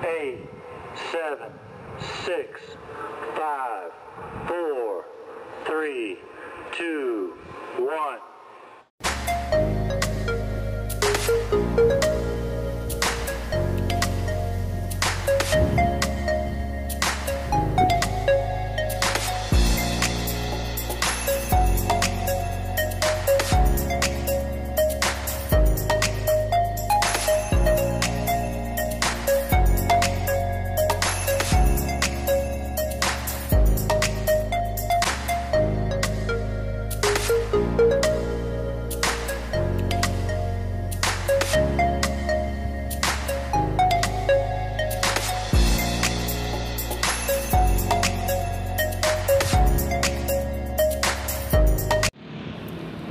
8, 7, 6, 5, 4, 3, 2, 1.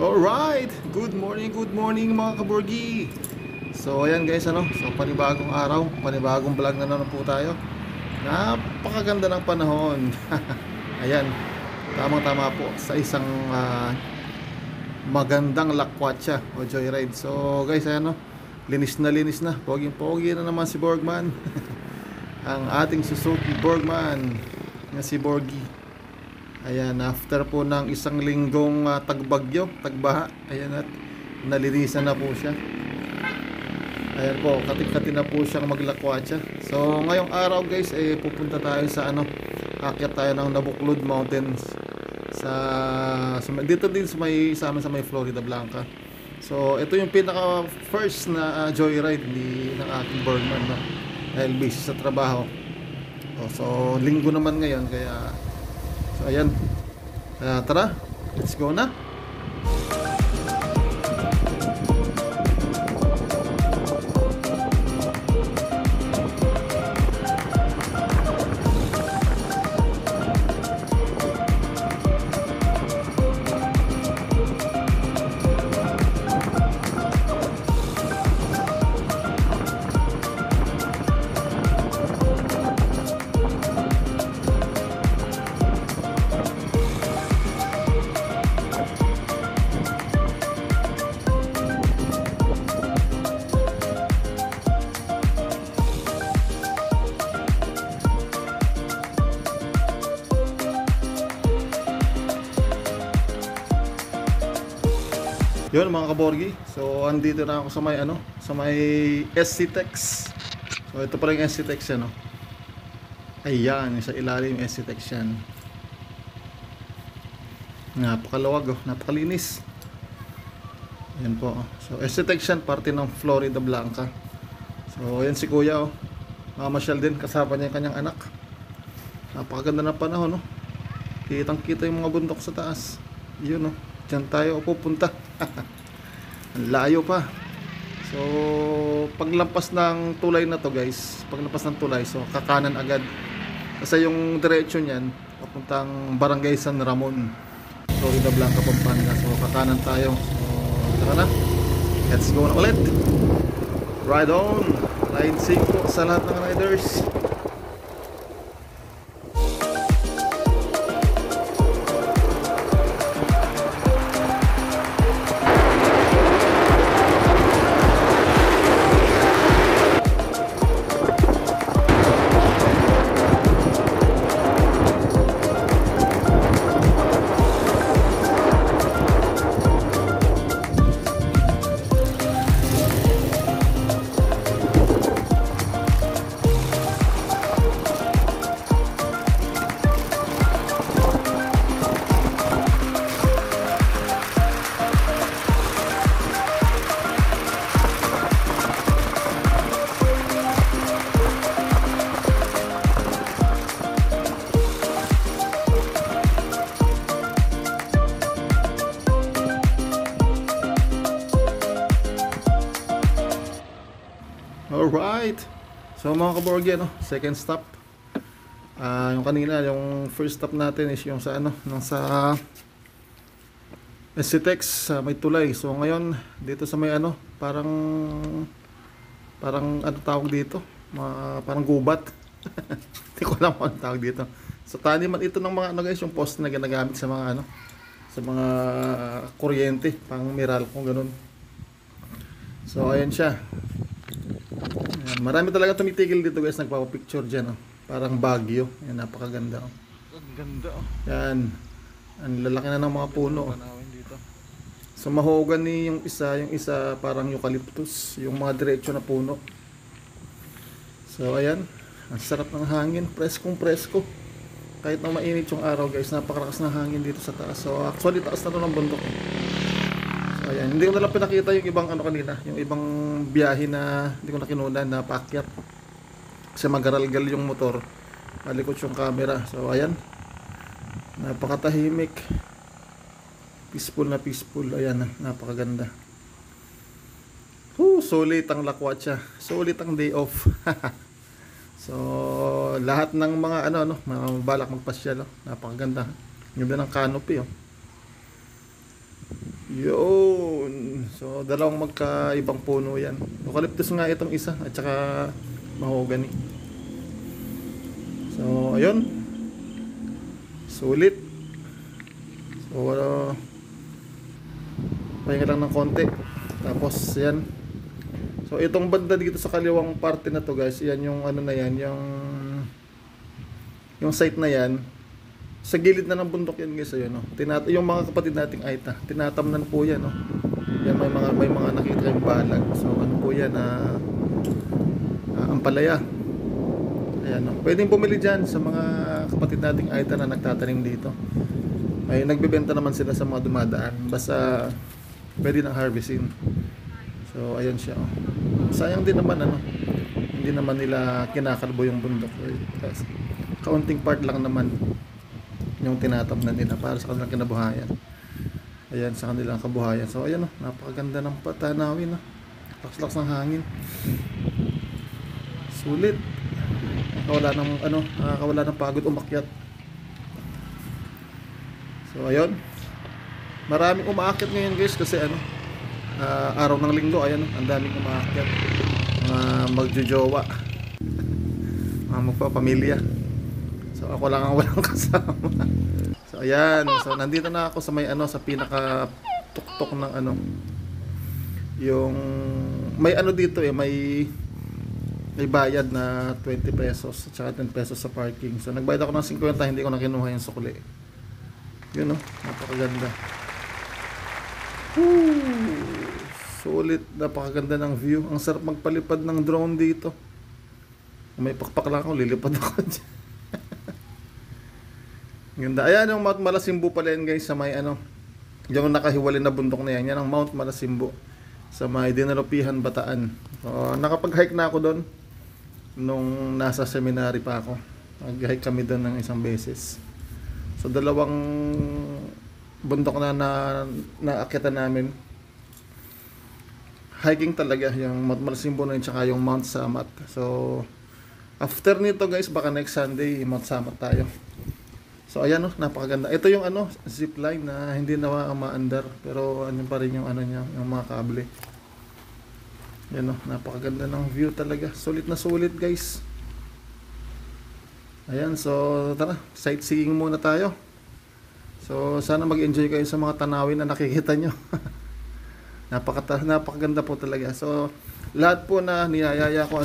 Alright, good morning mga kaburgi. So ayan guys, so panibagong araw, panibagong vlog na naman po tayo. Napakaganda ng panahon. Ayan, tamang-tama po sa isang magandang lakwatsa o joyride. So guys, ayan linis na, poging-pogi na naman si Borgman. Ang ating Suzuki Borgman na si Borgie. Ayan, after po ng isang linggong tagbagyo, tagbaha, ayan, at nalinisan na po siya. Ayan po, katik-kati na po siyang maglakwatsa. So ngayong araw guys, pupunta tayo sa akyat tayo ng Nabuklod Mountains dito din sa amin sa may Florida Blanca. So ito yung pinaka first na joyride ng aking Borgman, dahil busy sa trabaho. So linggo naman ngayon, kaya so ayan, tara, let's go na. Yun mga kaborgi, so andito na ako sa may SC-Tex. So ito pa rin yung SC-Tex yan, Ayan, sa ilalim yung SC-Tex yan. Napakalawag, napakalinis. Ayan po, so SC-Tex yan, parte ng Florida Blanca. So ayan si kuya, mamasyal din, kasama niya yung kanyang anak. Napakaganda ng panahon, kitang kita yung mga bundok sa taas. Yun, dyan tayo pupunta. Ang layo pa. So paglampas ng tulay na to guys, paglampas ng tulay, so kakanan agad, kasi yung diretso niyan papuntang Barangay San Ramon, Florida Blanca, Pampanga. So kakanan tayo. So tara na, let's go na ulit. Ride on, ride safe po sa lahat ng riders. Alright, so mga kaborgi, second stop. Yung kanina, yung first stop natin is yung sa sa SC-Tex, may tulay. So ngayon dito sa may parang tawag dito, parang gubat. Hindi ko alam ang tawag dito. So taniman ito ng mga guys, yung post na ginagamit sa mga sa mga kuryente, pang Meralco, ganun. So ayan siya. Yan, marami talaga tumitigil dito guys, nagpapapicture dyan. Oh. Parang Baguio. Yan, napakaganda. Oh. Ang ganda oh. Yan. Ang lalaki na ng mga puno. Oh. Tanawin dito. So mahogany yung isa parang eucalyptus, yung mga diretso na puno. So ayan, ang sarap ng hangin, preskong presko. Kahit na mainit yung araw guys, napakalakas ng hangin dito sa taas. So actually taas na to ng bundok. So ayan, hindi ko na lang pinakita yung ibang ano kanina, yung ibang biyahe na hindi ko na kinunan na paakyat. Kasi magaralgal yung motor, malikot yung camera. So ayan, napakatahimik. Peaceful na peaceful. Ayan, napakaganda. Sulit ang Lakwatsa. Sulit ang day off. So, lahat ng mga balak magpasyal, napakaganda. Ganda ng canopy, oh. Yun. So, dalawang magkaibang puno yan. Eucalyptus nga itong isa, at saka mahogany. So, ayun. Sulit. So, pahinga lang ng konti. Tapos yan. So itong banda dito sa kaliwang parte na to guys, yan yung ano na yan, yung site na yan. Sa gilid na ng bundok yan guys, ayun, no. Yung mga kapatid nating Aita, tinatamnan po yan, no. Yan may mga nakita yung balag. So ano po yan, ampalaya. Ayan, no. Pwedeng bumili diyan sa mga kapatid nating Aita na nagtatanim dito. Ay nagbebenta naman sila sa mga dumadaan, basta pwede nang harvestin. So ayan siya, oh. Sayang din naman hindi naman nila kinakalbo yung bundok. Kasi kaunting part lang naman yung tinatamnan nila para sa kanilang kinabuhayan. Ayan, sa kanilang kabuhayan. So ayan, oh, napakaganda ng patanawin, oh. Lakas-lakas ng hangin. Sulit. Nakakawala ng pagod umakyat. So ayun. Maraming umaakyat ngayon guys kasi araw ng linggo, ayan, ang daming umaakyat, magjojowa, magpapamilya. So ako lang ang walang kasama. So ayan, so nandito na ako sa sa pinaka tuktok ng yung may dito may bayad na 20 pesos at saka 10 pesos sa parking. So nagbayad ako ng 50, hindi ko na kinuha yung sukli. Yun, napakaganda. Sulit, napakaganda ng view. Ang sarap magpalipad ng drone dito. May pakpak lang ako, lilipad ako dyan. Ganda. Ayan yung Mount Malasimbo pala yan guys, sa may yung nakahiwalay na bundok na yan. Yan ang Mount Malasimbo sa may Dinalupihan, Bataan. So, nakapag-hike na ako doon nung nasa seminary pa ako. Nag-hike kami doon ng isang beses. So dalawang bundok na naakyatan namin. Hiking talaga yung Mount Malasimbo na yun, tsaka yung Mount Samat. So after nito guys, baka next Sunday Mount Samat tayo. So ayan, napakaganda. Ito yung zipline na hindi na maandar, pero pa rin yung niya, yung mga kable. Yan, napakaganda ng view talaga. Sulit na sulit guys. Ayan, so tara, sightseeing muna tayo. So sana mag-enjoy kayo sa mga tanawin na nakikita nyo. Napakaganda po talaga. So lahat po na niyayaya ko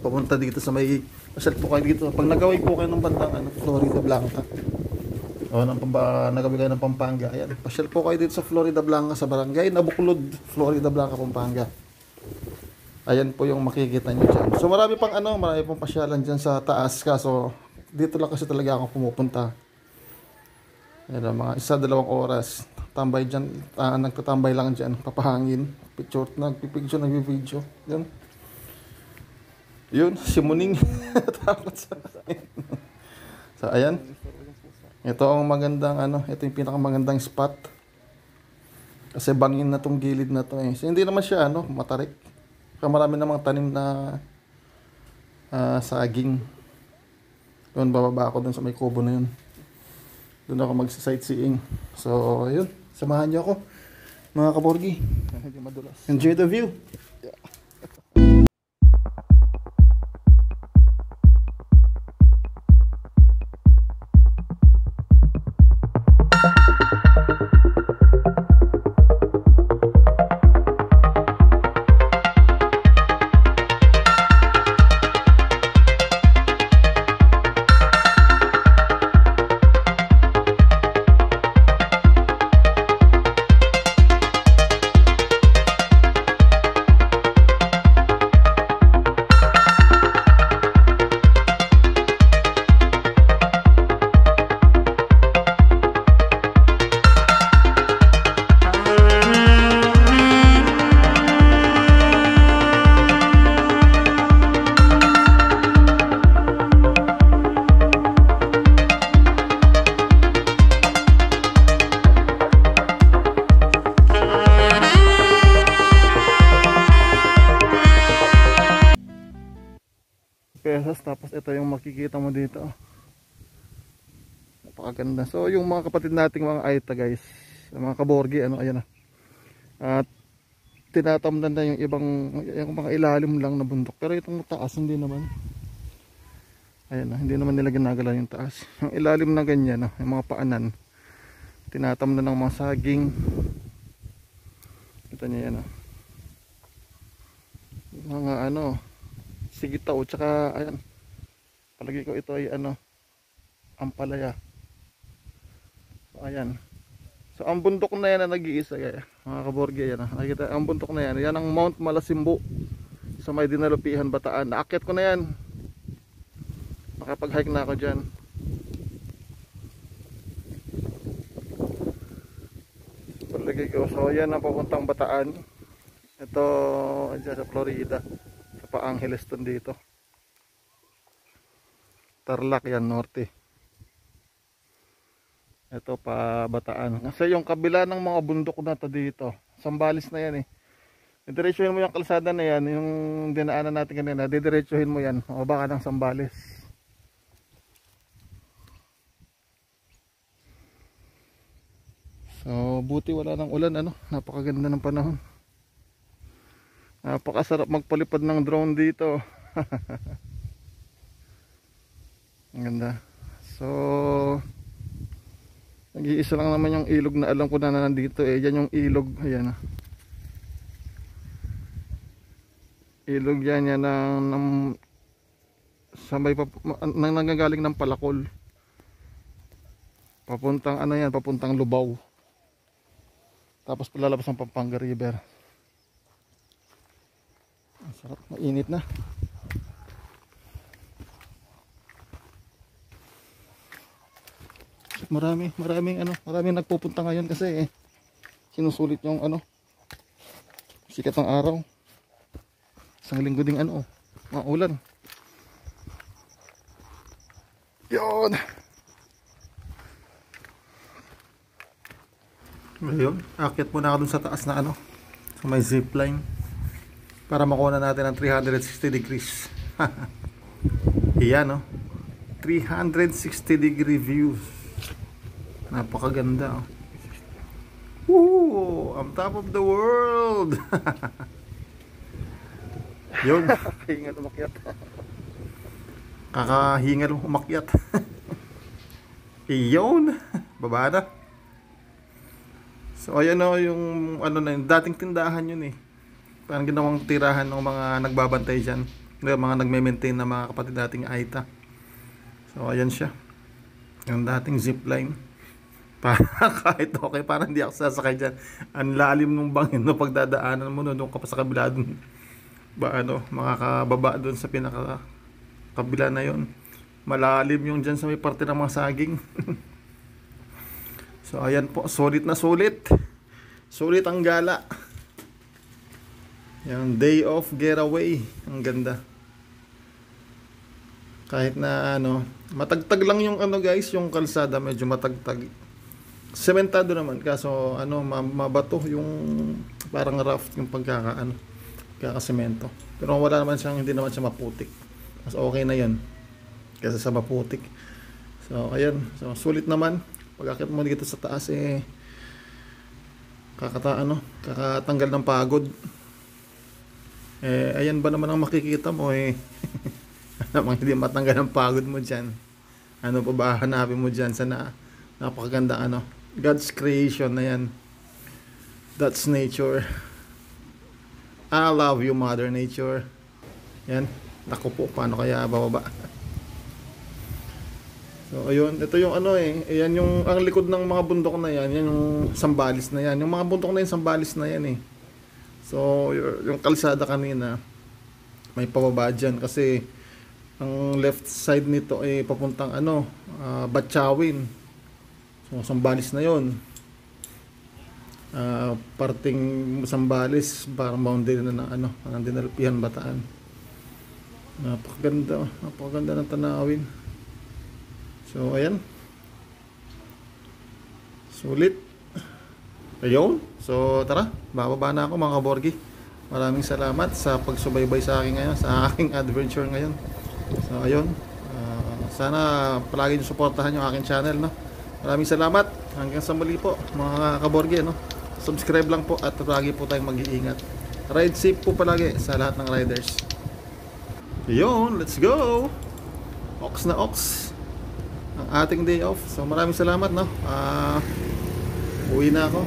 pumunta dito sa may pasyal po kayo dito. Pag nagaway po kayo ng bandang Florida Blanca, o nagaway kayo ng Pampanga, ayan, pasyal po kayo dito sa Florida Blanca, sa barangay Nabuklod, Florida Blanca, Pampanga. Ayan po yung makikita nyo dyan. So marami pang marami pang pasyalan dyan sa taas, kaso dito lang kasi talaga ako pumupunta. Ayan, mga 1-2 oras tambay dyan, nagtatambay lang dyan, papahangin, nagpipicture, yun. Yun, si Muning. Takot sa akin. So ayan, ito ang magandang ito yung pinakamagandang spot kasi bangin na tong gilid na to So, hindi naman siya matarik. Marami namang tanim na saging. Doon bababa ako doon sa may kubo na yun. Doon ako mag-sightseeing. So, yun. Samahan niyo ako, mga kaborgi. Enjoy the view. pesos. Tapos ito yung makikita mo dito. Napakaganda. So yung mga kapatid nating mga Aita guys, mga kaborgi, ano, ayan na. At tinatamnan na yung ibang, yung mga ilalim lang na bundok. Pero itong taas hindi naman. Ayan na, hindi naman nila ginagala yung taas. Yung ilalim na ganyan, yung mga paanan, tinatamnan ng mga saging. Kita niyo yan, mga ano, sigitaw, tsaka ayan, palagi ko ito ay ano, ampalaya. So ayan. So ang bundok na yan na nag-iisa, mga kaborgi, yan, nakikita, ang bundok na yan, yan ang Mount Malasimbo sa may Dinalupihan, Bataan. Naakyat ko na yan, makapag-hike na ako dyan. Palagi ko, so yan ang papuntang Bataan. Ito dyan sa Florida, sa Pa-Angeles dito. Tarlac yan, norte. Ito pa Bataan. Kasi yung kabila ng mga bundok na to dito, Sambales na yan didiretsuhin mo yung kalsada na yan, yung dinaanan natin kanina, didiretsuhin mo yan, o baka ng Sambales. So buti wala ng ulan, ano, napakaganda ng panahon. Napakasarap magpalipad ng drone dito. Ang ganda. So nag-iisa lang naman yung ilog na alam ko na nandito yan yung ilog, ayan. Ilog yan ng sabay nang nanggagaling ng Palakol. Papuntang ano yan, papuntang Lubao. Tapos palalabas ng Pampanga River. Ang sarap, mainit na. Maraming nagpupunta ngayon kasi sinusulit yung ano, sikat ng araw. Isang linggo ding ano, mga ulan. Yun. Ngayon, akit muna ako dun sa taas na ano, sa may zipline, para makuha natin ang 360 degrees. Iyan, 360 degree views. Napakaganda, Woo! On top of the world. Yun. Hingal umakyat. Kakahingal umakyat. Iyon. Baba na. So ayan yung ano na yun, dating tindahan yun parang ginawang tirahan ng mga nagbabantay dyan, mga nagme-maintain na mga kapatid dating Aita. So ayan siya, yung dating zipline. Para kahit okay, parang hindi ako sasakay dyan. Ang lalim ng bangin no, pagdadaanan mo doon ka pa sa kabila doon. Makakababa doon sa pinaka kabila na yon. Malalim yung dyan sa may parte ng mga saging. So ayan po, sulit na sulit. Sulit ang gala. Yung day off getaway. Ang ganda. Kahit na ano, matagtag lang yung ano guys, yung kalsada medyo matagtag. Sementado naman kaso ano, mabato yung parang rough yung pagkakasemento. Pero wala naman siyang, hindi naman siya maputik. Mas okay na 'yon kaysa sa maputik. So ayan, so sulit naman. Pag-akit mo dito sa taas kakatanggal ng pagod. Ayan ba naman ang makikita mo namang hindi matanggal ang pagod mo diyan. Ano pa ba hanapin mo diyan sa napakaganda God's creation na yan. That's nature. I love you, Mother Nature. Yan. Naku po, paano kaya bababa? So, ayun. Ito yung Ayan yung, ang likod ng mga bundok na yan. Yan yung Sambales na yan. Yung mga bundok na yan, Sambales na yan So, yung kalsada kanina, may pababa dyan. Kasi, ang left side nito ay papuntang Batchawin. So, Sambales na yon. Parting Sambales, parang boundary na ng Dinalupihan, Bataan. Napakaganda ng tanawin. So, ayan. Sulit. Ayun. So, tara, bababa na ako mga kaborgi. Maraming salamat sa pagsubaybay sa akin ngayon, sa aking adventure ngayon. So ayun, sana palagi nyo suportahan yung aking channel, no? Maraming salamat, hanggang sa muli po mga kaborge, no? Subscribe lang po at palagi po tayong mag-iingat. Ride safe po palagi sa lahat ng riders. Ayun, let's go! Ox na ox ang ating day off. So maraming salamat, no? Uwi na ako.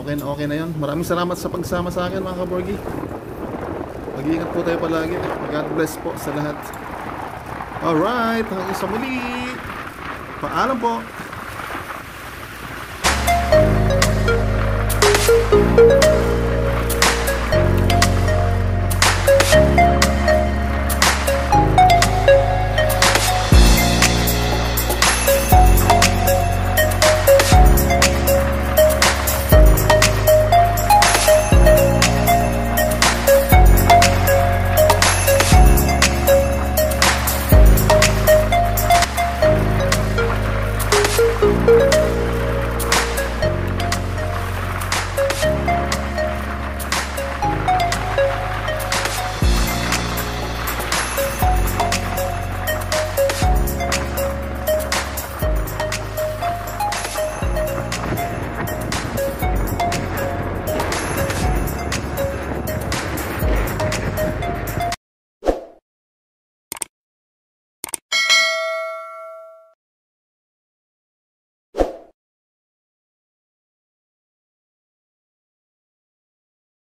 Okay na yun. Maraming salamat sa pagsama sa akin mga kaborgi. Mag-iingat po tayo palagi. God bless po sa lahat. Alright, hanggang sa muli. Paalam po.